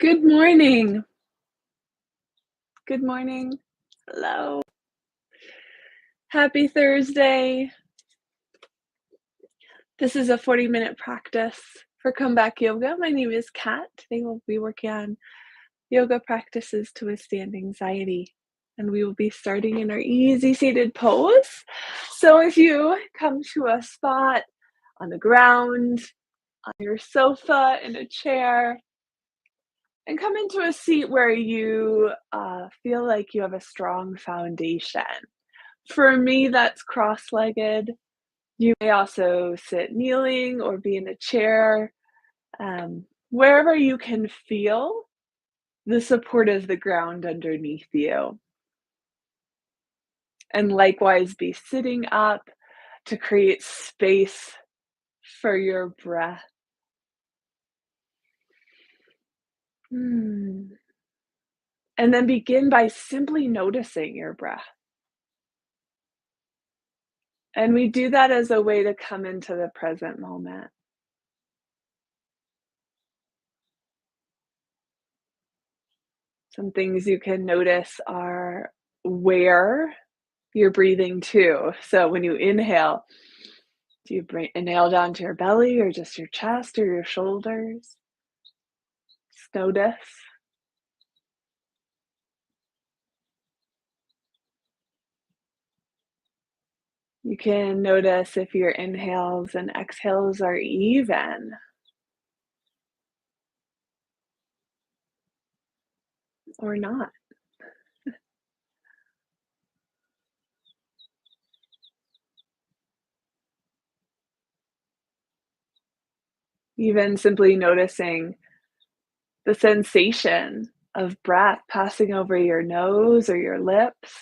Good morning. Good morning. Hello. Happy Thursday. This is a 40-minute practice for comeback yoga. My name is Kat. Today we'll be working on yoga practices to withstand anxiety. And we will be starting in our easy seated pose. So if you come to a spot on the ground, on your sofa, in a chair, and come into a seat where you feel like you have a strong foundation. For me, that's cross-legged. You may also sit kneeling or be in a chair, wherever you can feel the support of the ground underneath you. And likewise, be sitting up to create space for your breath. Hmm. And then begin by simply noticing your breath. And we do that as a way to come into the present moment. Some things you can notice are where you're breathing to. So when you inhale, do you inhale down to your belly or just your chest or your shoulders? Just notice. You can notice if your inhales and exhales are even or not. Even simply noticing the sensation of breath passing over your nose or your lips.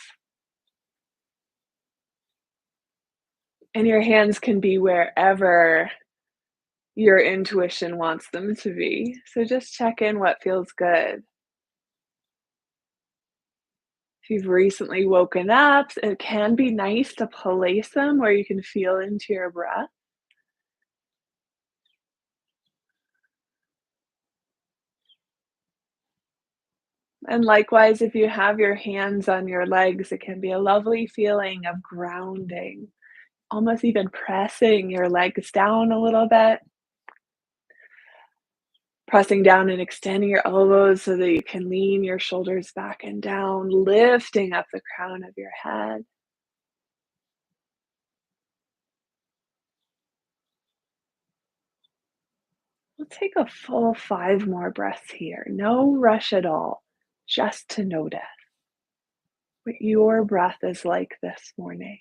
And your hands can be wherever your intuition wants them to be. So just check in what feels good. If you've recently woken up, it can be nice to place them where you can feel into your breath. And likewise, if you have your hands on your legs, it can be a lovely feeling of grounding, almost even pressing your legs down a little bit, pressing down and extending your elbows so that you can lean your shoulders back and down, lifting up the crown of your head. We'll take a full 5 more breaths here. No rush at all, just to notice what your breath is like this morning.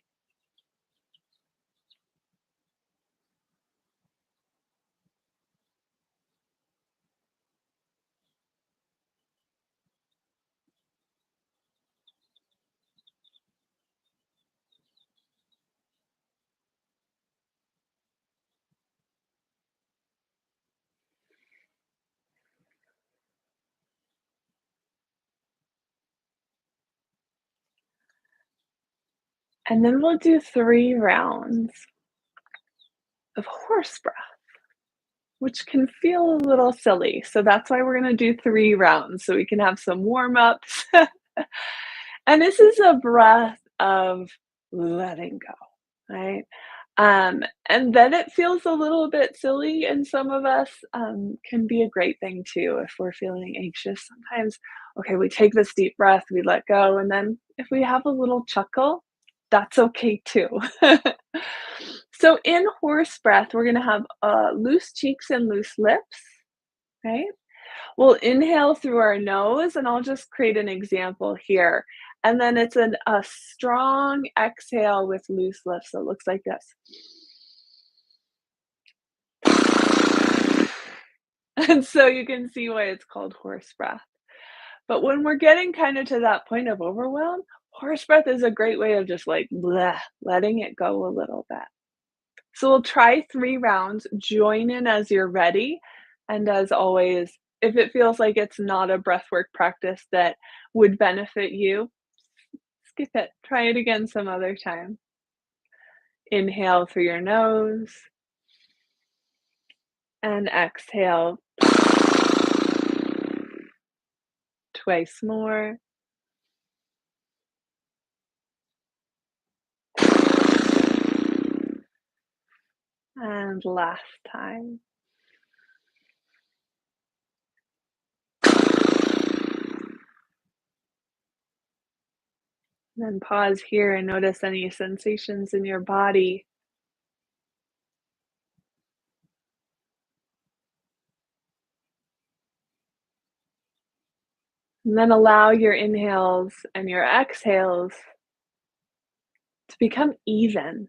And then we'll do 3 rounds of horse breath, which can feel a little silly. So that's why we're going to do 3 rounds so we can have some warm ups. And this is a breath of letting go, right? And then it feels a little bit silly, and some of us can be a great thing too if we're feeling anxious. Sometimes, okay, we take this deep breath, we let go, and then if we have a little chuckle, that's okay too. So, in horse breath, we're going to have loose cheeks and loose lips, right? We'll inhale through our nose, and I'll just create an example here. And then it's a strong exhale with loose lips. So it looks like this. And so you can see why it's called horse breath. But when we're getting kind of to that point of overwhelm, horse breath is a great way of just like bleh, letting it go a little bit. So we'll try 3 rounds, join in as you're ready, and as always, if it feels like it's not a breathwork practice that would benefit you, skip it. Try it again some other time. Inhale through your nose and exhale. twice more. And last time. Then pause here and notice any sensations in your body. And then allow your inhales and your exhales to become even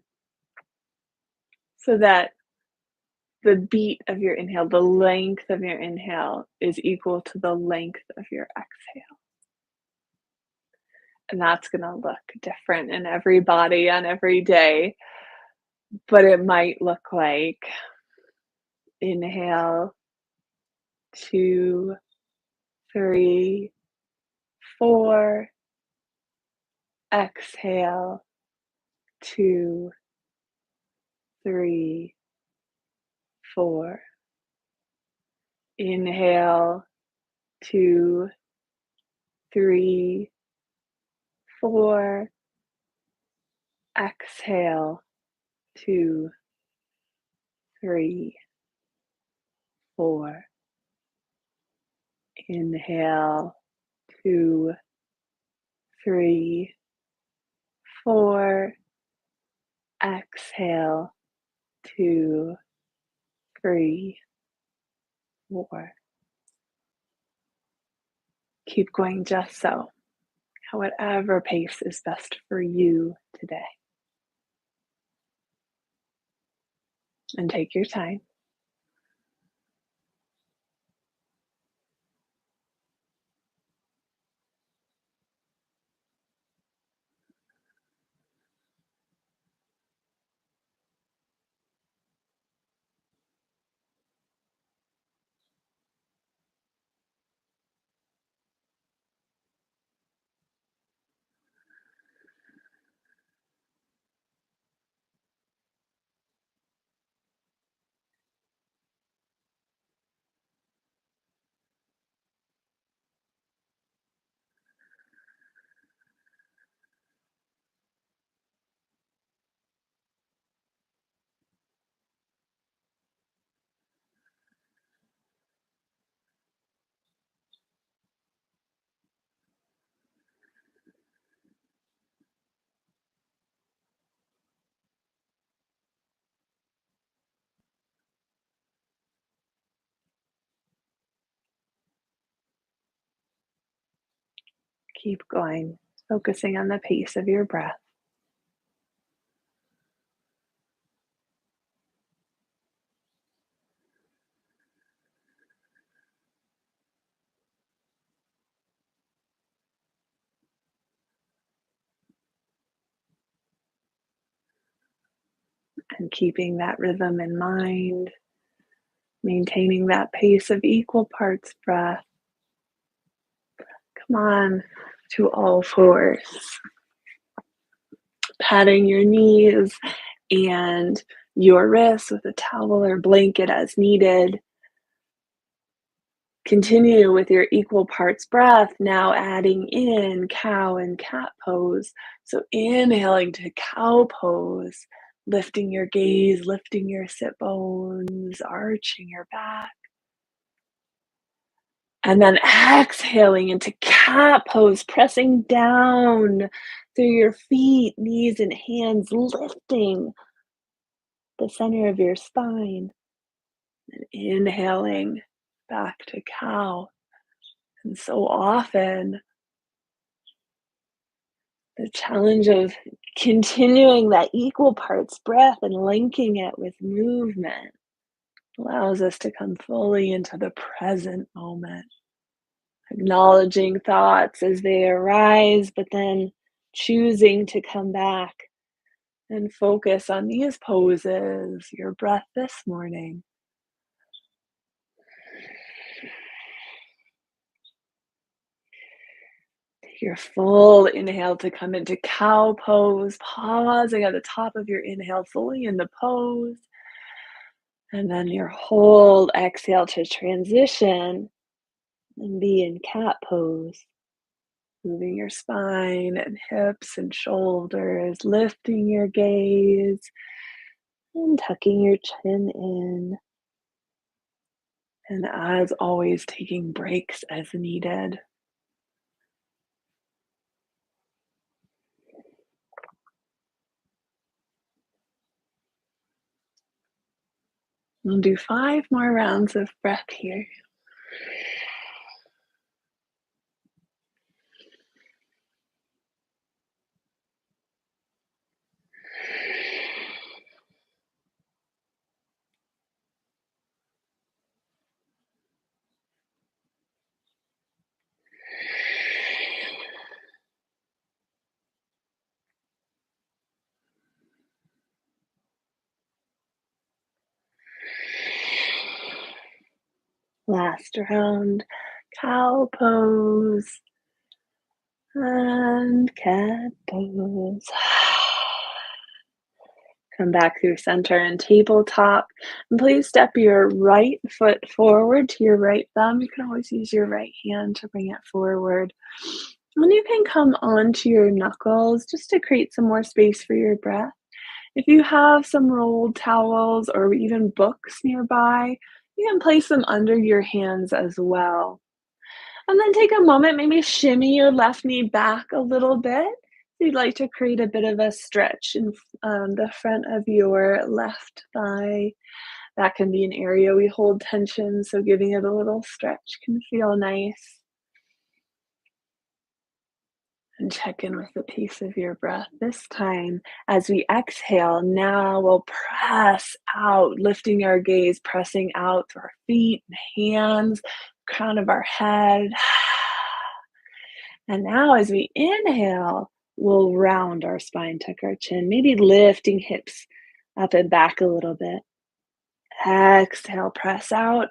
so that the beat of your inhale, the length of your inhale is equal to the length of your exhale. And that's going to look different in every body on every day, but it might look like inhale, 2, 3, 4, exhale, 2, 3, 4. Inhale, 2, 3, 4. Exhale, 2, 3, 4. Inhale, 2, 3, 4. Exhale, 2, 3, 4. Keep going just so, at whatever pace is best for you today. And take your time. Keep going, focusing on the pace of your breath. And keeping that rhythm in mind, maintaining that pace of equal parts breath. Come on to all fours, patting your knees and your wrists with a towel or blanket as needed. Continue with your equal parts breath, now adding in cow and cat pose. So inhaling to cow pose, lifting your gaze, lifting your sit bones, arching your back. And then exhaling into cat pose, pressing down through your feet, knees, and hands, lifting the center of your spine. And inhaling back to cow. And so often, the challenge of continuing that equal parts breath and linking it with movement allows us to come fully into the present moment, acknowledging thoughts as they arise, but then choosing to come back and focus on these poses, your breath this morning. Take your full inhale to come into cow pose, pausing at the top of your inhale, fully in the pose. And then your whole exhale to transition and be in cat pose. Moving your spine and hips and shoulders, lifting your gaze and tucking your chin in. And as always, taking breaks as needed. We'll do 5 more rounds of breath here. Last round, cow pose and cat pose. Come back through center and tabletop. And please step your right foot forward to your right thumb. You can always use your right hand to bring it forward. And you can come onto your knuckles just to create some more space for your breath. If you have some rolled towels or even books nearby, you can place them under your hands as well. And then take a moment, maybe shimmy your left knee back a little bit. You'd like to create a bit of a stretch in the front of your left thigh. That can be an area we hold tension, so giving it a little stretch can feel nice. And check in with the pace of your breath. This time, as we exhale, now we'll press out, lifting our gaze, pressing out through our feet and hands, crown of our head. And now, as we inhale, we'll round our spine, tuck our chin, maybe lifting hips up and back a little bit. Exhale, press out.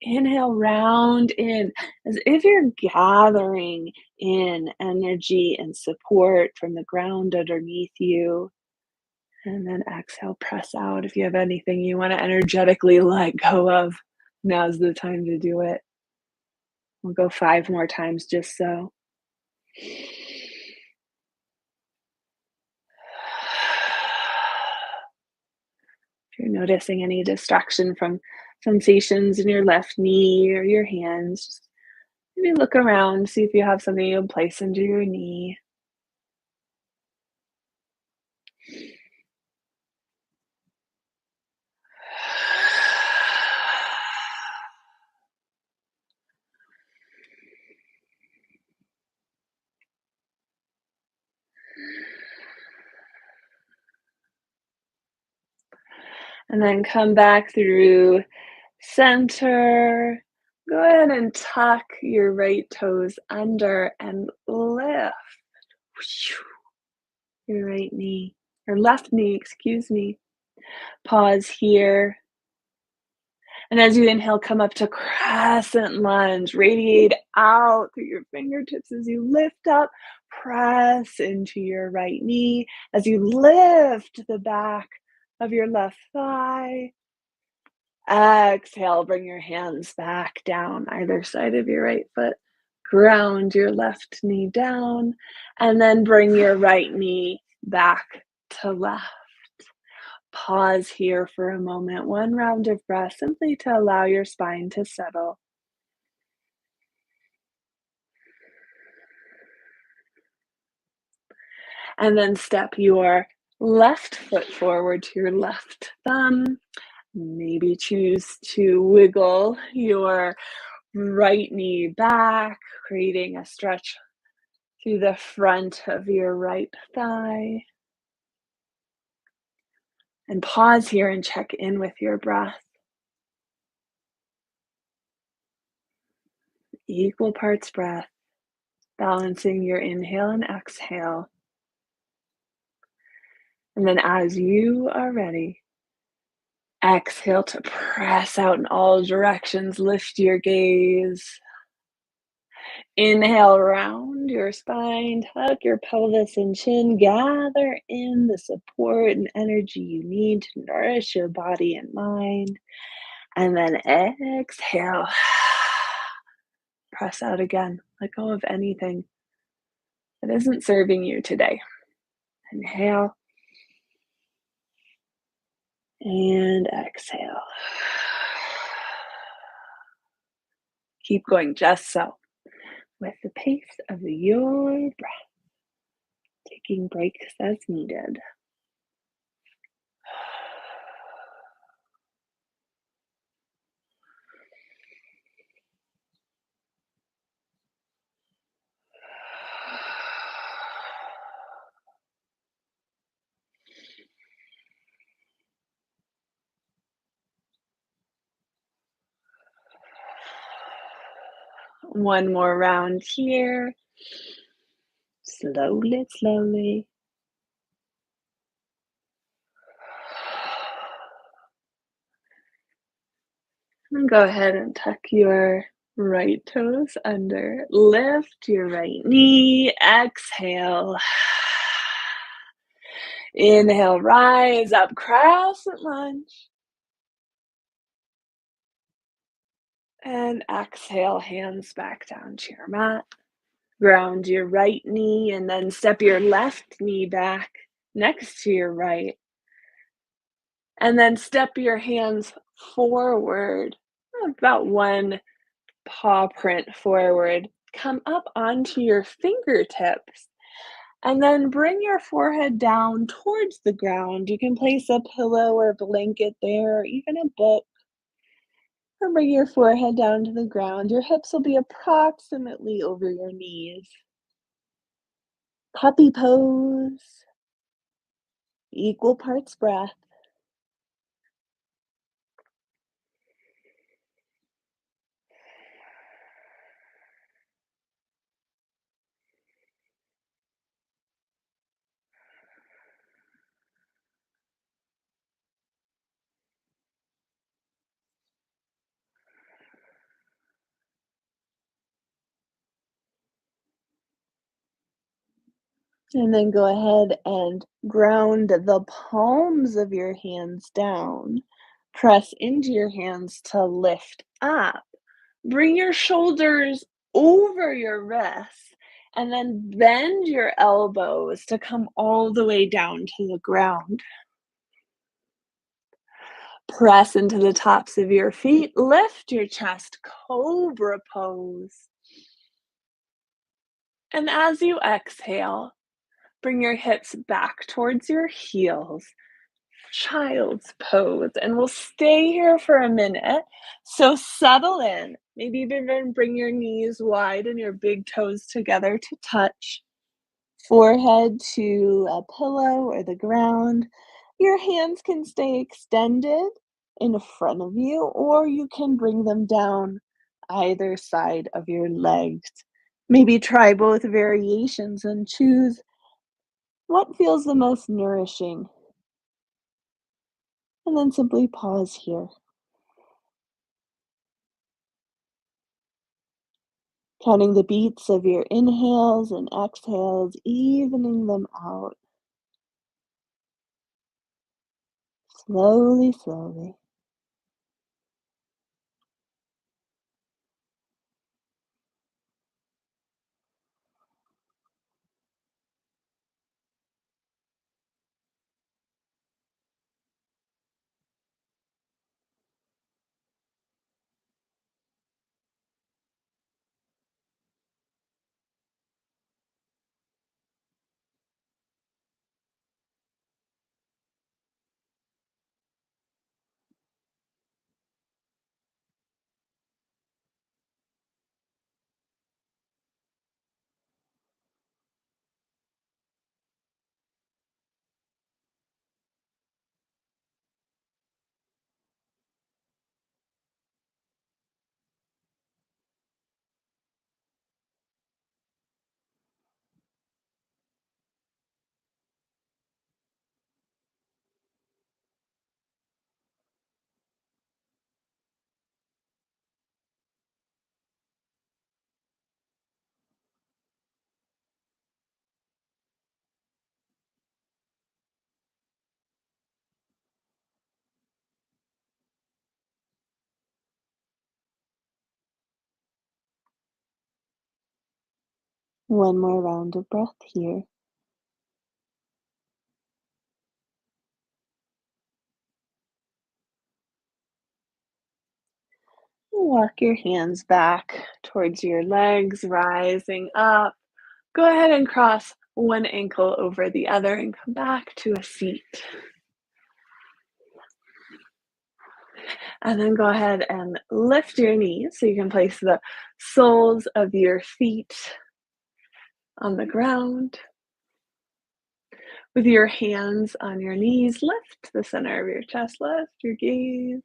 Inhale, round in as if you're gathering in energy and support from the ground underneath you. And then exhale, press out. If you have anything you want to energetically let go of, now's the time to do it. We'll go 5 more times just so. If you're noticing any distraction from sensations in your left knee or your hands, just maybe look around, see if you have something you can place under your knee. And then come back through center. Go ahead and tuck your right toes under and lift your right knee, or left knee, excuse me. Pause here. And as you inhale, come up to crescent lunge. Radiate out through your fingertips as you lift up. Press into your right knee as you lift the back of your left thigh. Exhale, bring your hands back down either side of your right foot. Ground your left knee down, and then bring your right knee back to left. Pause here for a moment, 1 round of breath, simply to allow your spine to settle. And then step your left foot forward to your left thumb. Maybe choose to wiggle your right knee back, creating a stretch through the front of your right thigh. And pause here and check in with your breath. Equal parts breath, balancing your inhale and exhale. And then as you are ready, exhale to press out in all directions. Lift your gaze. Inhale, round your spine, tuck your pelvis and chin, gather in the support and energy you need to nourish your body and mind. And then exhale. Press out again. Let go of anything that isn't serving you today. Inhale and exhale. Keep going just so, with the pace of your breath, taking breaks as needed. One more round here. Slowly, slowly. And go ahead and tuck your right toes under. Lift your right knee. Exhale. Inhale, rise up, crescent lunge. And exhale, hands back down to your mat. Ground your right knee and then step your left knee back next to your right. And then step your hands forward, about one paw print forward. Come up onto your fingertips. And then bring your forehead down towards the ground. You can place a pillow or blanket there, or even a book. Or bring your forehead down to the ground. Your hips will be approximately over your knees. Puppy pose. Equal parts breath. And then go ahead and ground the palms of your hands down. Press into your hands to lift up. Bring your shoulders over your wrists and then bend your elbows to come all the way down to the ground. Press into the tops of your feet. Lift your chest, cobra pose. And as you exhale, bring your hips back towards your heels. Child's pose. And we'll stay here for a minute. So settle in. Maybe even bring your knees wide and your big toes together to touch. Forehead to a pillow or the ground. Your hands can stay extended in front of you, or you can bring them down either side of your legs. Maybe try both variations and choose what feels the most nourishing. And then simply pause here. Counting the beats of your inhales and exhales, evening them out slowly, slowly. One more round of breath here. Walk your hands back towards your legs, rising up. Go ahead and cross one ankle over the other and come back to a seat. And then go ahead and lift your knees so you can place the soles of your feet on the ground. With your hands on your knees, lift the center of your chest, lift your gaze.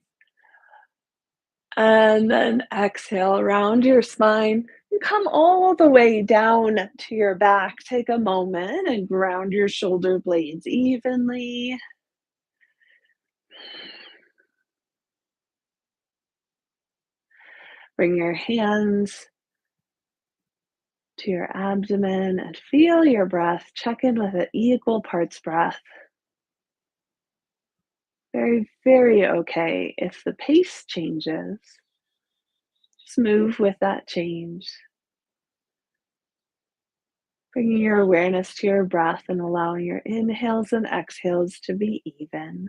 And then exhale around your spine and come all the way down to your back. Take a moment and ground your shoulder blades evenly. Bring your hands to your abdomen and feel your breath. Check in with an equal parts breath. Very, very okay if the pace changes. Just move with that change. Bringing your awareness to your breath and allowing your inhales and exhales to be even.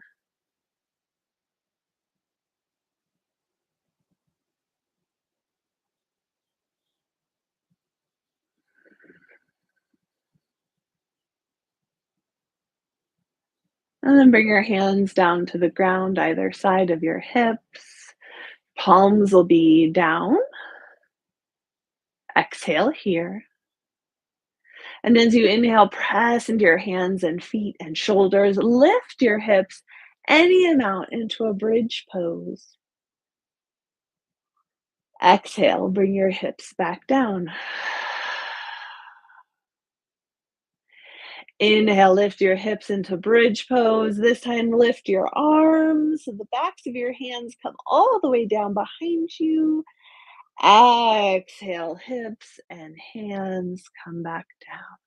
And then bring your hands down to the ground, either side of your hips. Palms will be down. Exhale here. And as you inhale, press into your hands and feet and shoulders. Lift your hips any amount into a bridge pose. Exhale, bring your hips back down. Inhale, lift your hips into bridge pose. This time, lift your arms. So the backs of your hands come all the way down behind you. Exhale, hips and hands come back down.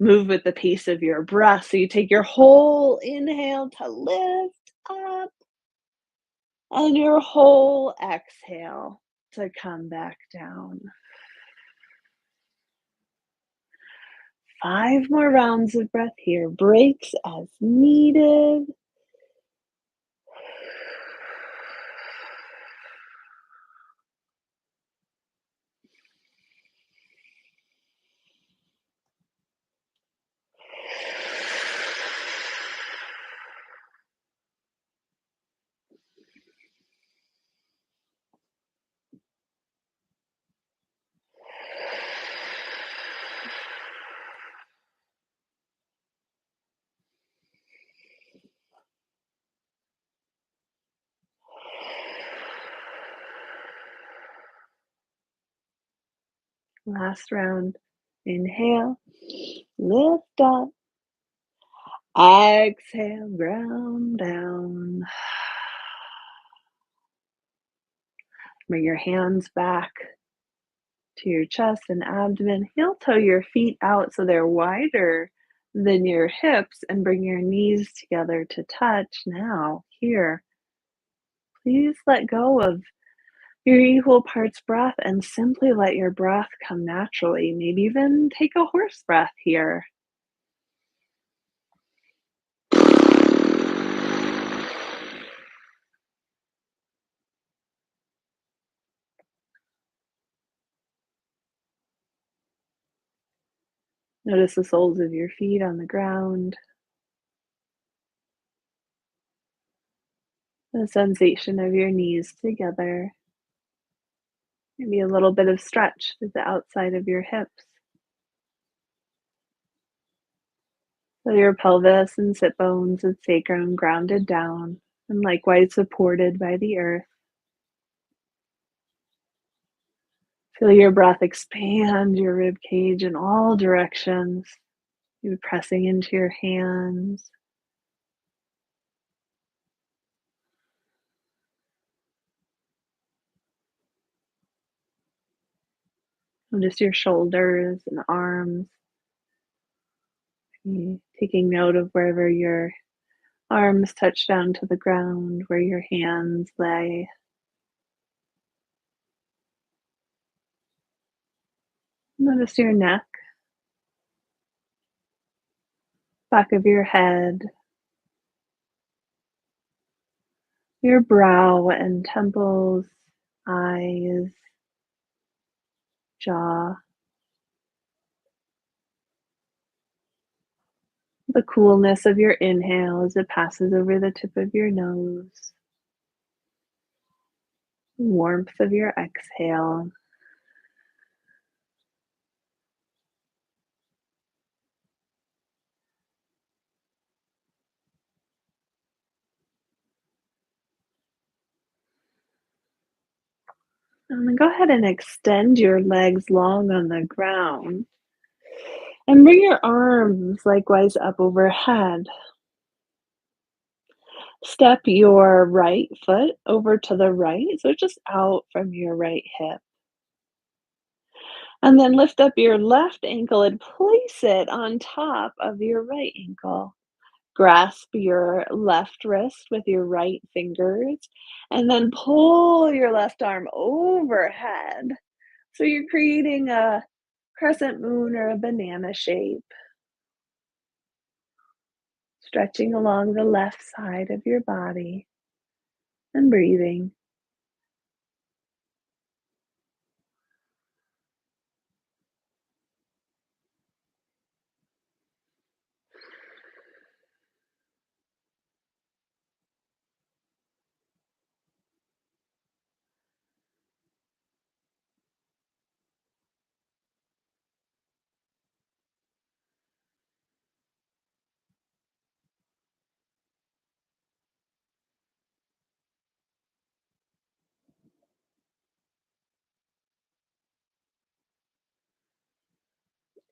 Move with the pace of your breath. So you take your whole inhale to lift up and your whole exhale to come back down. 5 more rounds of breath here. Breaks as needed. Last round. Inhale, lift up. Exhale, ground down. Bring your hands back to your chest and abdomen. Heel toe your feet out so they're wider than your hips and bring your knees together to touch. Now, here, please let go of your equal parts breath and simply let your breath come naturally. Maybe even take a horse breath here. Notice the soles of your feet on the ground, the sensation of your knees together, maybe a little bit of stretch to the outside of your hips. So your pelvis and sit bones and sacrum grounded down and likewise supported by the earth. Feel your breath expand your rib cage in all directions. You're pressing into your hands. Notice your shoulders and arms. Taking note of wherever your arms touch down to the ground, where your hands lay. Notice your neck, back of your head, your brow and temples, eyes, jaw, the coolness of your inhale as it passes over the tip of your nose, warmth of your exhale. And then go ahead and extend your legs long on the ground and bring your arms likewise up overhead. Step your right foot over to the right, so just out from your right hip. And then lift up your left ankle and place it on top of your right ankle. Grasp your left wrist with your right fingers and then pull your left arm overhead. So you're creating a crescent moon or a banana shape, stretching along the left side of your body and breathing.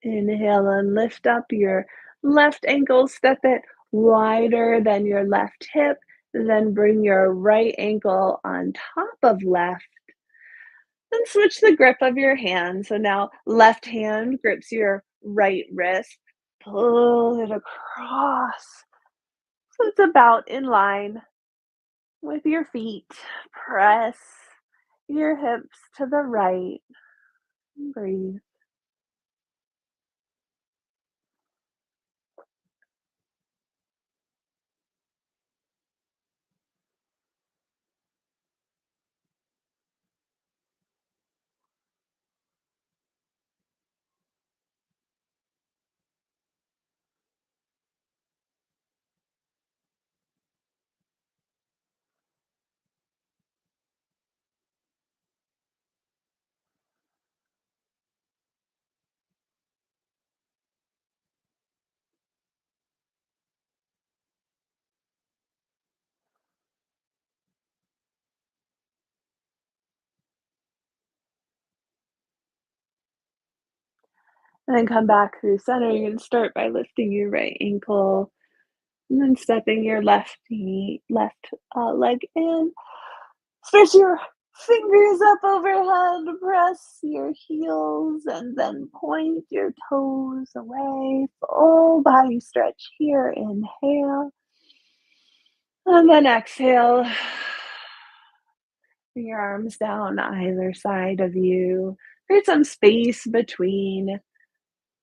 Inhale and lift up your left ankle, step it wider than your left hip, then bring your right ankle on top of left. Then switch the grip of your hand. So now left hand grips your right wrist, pull it across. So it's about in line with your feet. Press your hips to the right. Breathe. And then come back through center. You can start by lifting your right ankle and then stepping your left leg in. Stretch your fingers up overhead, press your heels, and then point your toes away. Full body stretch here. Inhale. And then exhale. Bring your arms down either side of you. Create some space between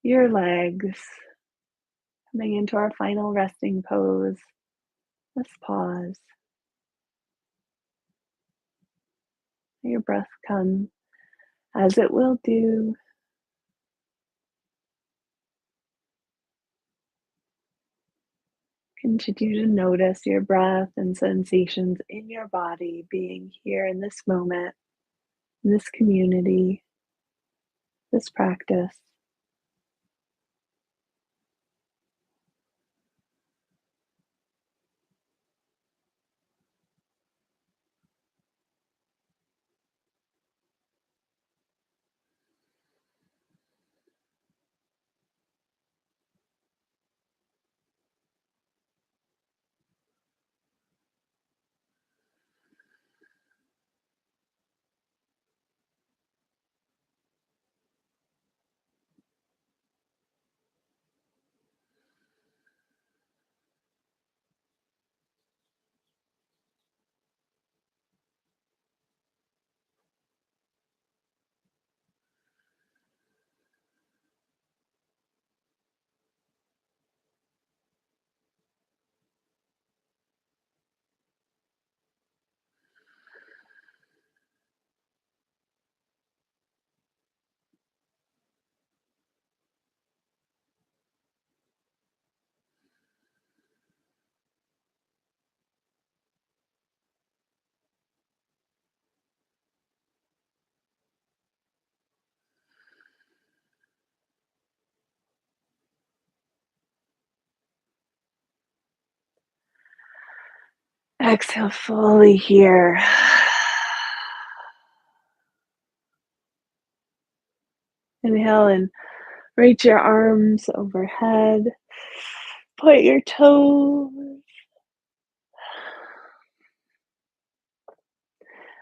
your legs. Coming into our final resting pose. Let's pause. Let your breath come as it will do. Continue to notice your breath and sensations in your body being here in this moment, in this community, this practice. Exhale fully here. Inhale and reach your arms overhead. Point your toes.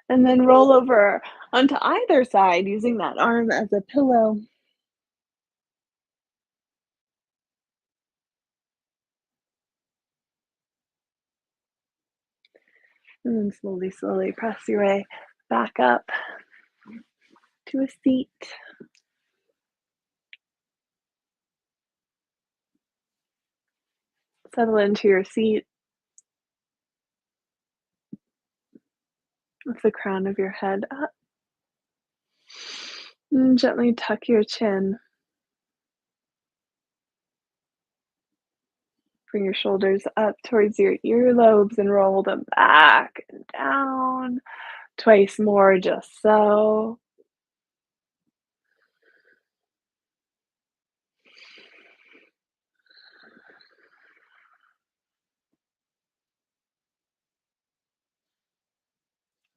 And then roll over onto either side using that arm as a pillow. And then slowly, slowly press your way back up to a seat. Settle into your seat with the crown of your head up. And gently tuck your chin. Bring your shoulders up towards your earlobes and roll them back and down. Twice more, just so.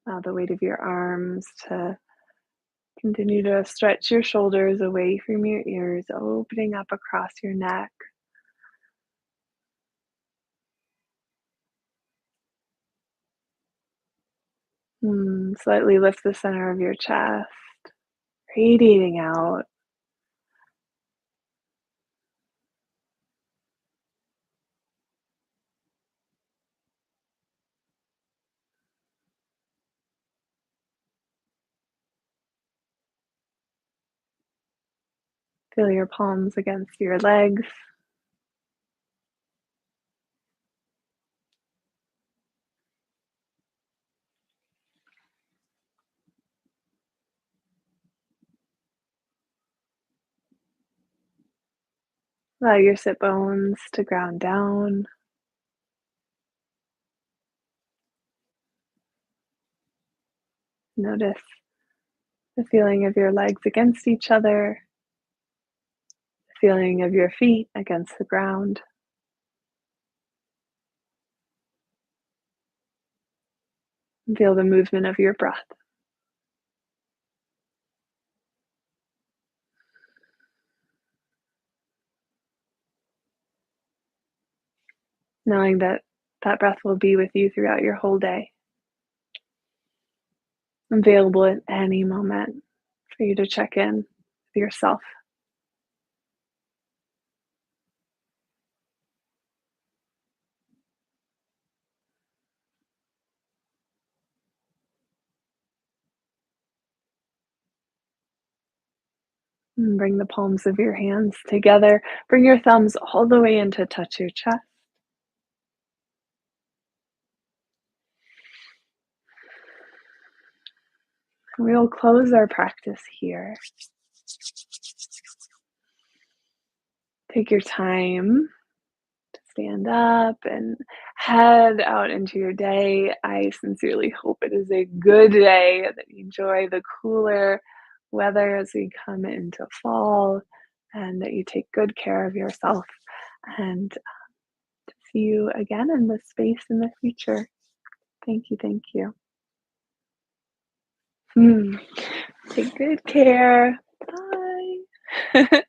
Allow the weight of your arms to continue to stretch your shoulders away from your ears, opening up across your neck. Slightly lift the center of your chest, radiating out. Feel your palms against your legs. Allow your sit bones to ground down. Notice the feeling of your legs against each other, the feeling of your feet against the ground. And feel the movement of your breath. Knowing that that breath will be with you throughout your whole day, available at any moment for you to check in with yourself. And bring the palms of your hands together. Bring your thumbs all the way in to touch your chest. And we will close our practice here. Take your time to stand up and head out into your day. I sincerely hope it is a good day, that you enjoy the cooler weather as we come into fall, and that you take good care of yourself. And to see you again in this space in the future. Thank you. Thank you. Hmm. Take good care. Bye.